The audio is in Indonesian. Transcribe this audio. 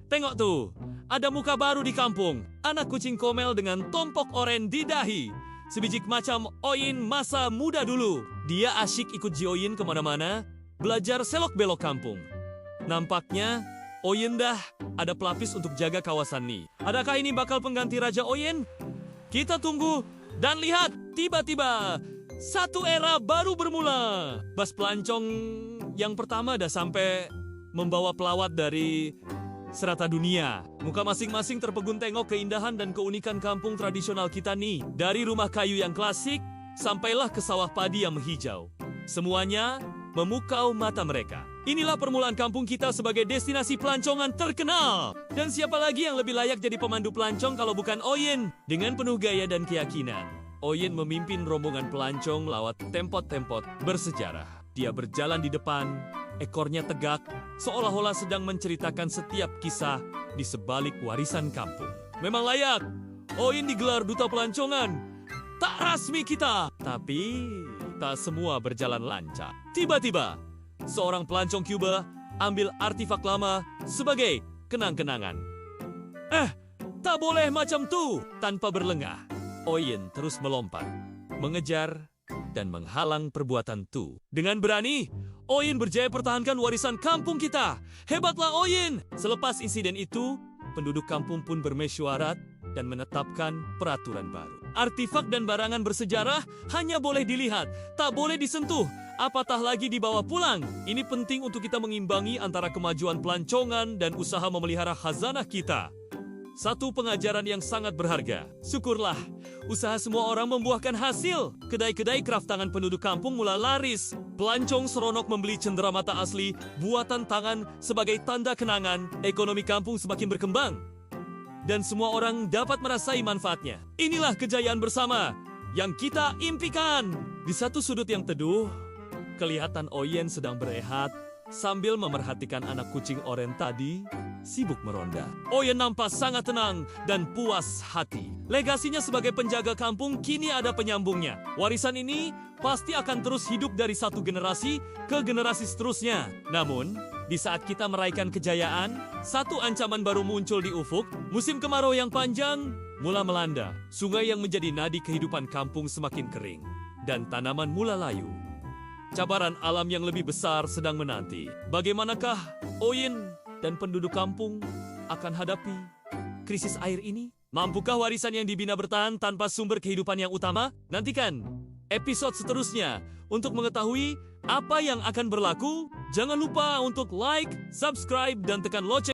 tengok tuh. Ada muka baru di kampung. Anak kucing komel dengan tompok oren di dahi. Sebiji macam Oyin masa muda dulu. Dia asyik ikut Oyin kemana-mana, belajar selok-belok kampung. Nampaknya Oyin dah ada pelapis untuk jaga kawasan ini. Adakah ini bakal pengganti Raja Oyin? Kita tunggu dan lihat. Tiba-tiba satu era baru bermula. Bas pelancong yang pertama dah sampai membawa pelawat dari serata dunia. Muka masing-masing terpegun tengok keindahan dan keunikan kampung tradisional kita nih. Dari rumah kayu yang klasik, sampailah ke sawah padi yang menghijau. Semuanya memukau mata mereka. Inilah permulaan kampung kita sebagai destinasi pelancongan terkenal. Dan siapa lagi yang lebih layak jadi pemandu pelancong kalau bukan Oyin? Dengan penuh gaya dan keyakinan, Oyin memimpin rombongan pelancong lewat tempot-tempot bersejarah. Dia berjalan di depan, ekornya tegak, seolah-olah sedang menceritakan setiap kisah di sebalik warisan kampung. Memang layak, Oyin digelar duta pelancongan. Tak rasmi kita, tapi tak semua berjalan lancar. Tiba-tiba, seorang pelancong Cuba ambil artifak lama sebagai kenang-kenangan. Tak boleh macam tu. Tanpa berlengah, Oyin terus melompat, mengejar dan menghalang perbuatan tu. Dengan berani, Oyin berjaya pertahankan warisan kampung kita. Hebatlah Oyin! Selepas insiden itu, penduduk kampung pun bermesyuarat dan menetapkan peraturan baru. Artifak dan barangan bersejarah hanya boleh dilihat, tak boleh disentuh, apatah lagi dibawa pulang. Ini penting untuk kita mengimbangi antara kemajuan pelancongan dan usaha memelihara khazanah kita. Satu pengajaran yang sangat berharga. Syukurlah, usaha semua orang membuahkan hasil. Kedai-kedai kraft tangan penduduk kampung mulai laris. Pelancong seronok membeli cenderamata asli, buatan tangan sebagai tanda kenangan. Ekonomi kampung semakin berkembang. Dan semua orang dapat merasai manfaatnya. Inilah kejayaan bersama yang kita impikan. Di satu sudut yang teduh, kelihatan Oyin sedang berehat sambil memerhatikan anak kucing oren tadi sibuk meronda. Oyin nampak sangat tenang dan puas hati. Legasinya sebagai penjaga kampung kini ada penyambungnya. Warisan ini pasti akan terus hidup dari satu generasi ke generasi seterusnya. Namun, di saat kita meraihkan kejayaan, satu ancaman baru muncul di ufuk. Musim kemarau yang panjang mula melanda. Sungai yang menjadi nadi kehidupan kampung semakin kering. Dan tanaman mula layu. Cabaran alam yang lebih besar sedang menanti. Bagaimanakah Oyin dan penduduk kampung akan hadapi krisis air ini? Mampukah warisan yang dibina bertahan tanpa sumber kehidupan yang utama? Nantikan episode seterusnya. Untuk mengetahui apa yang akan berlaku, jangan lupa untuk like, subscribe, dan tekan lonceng.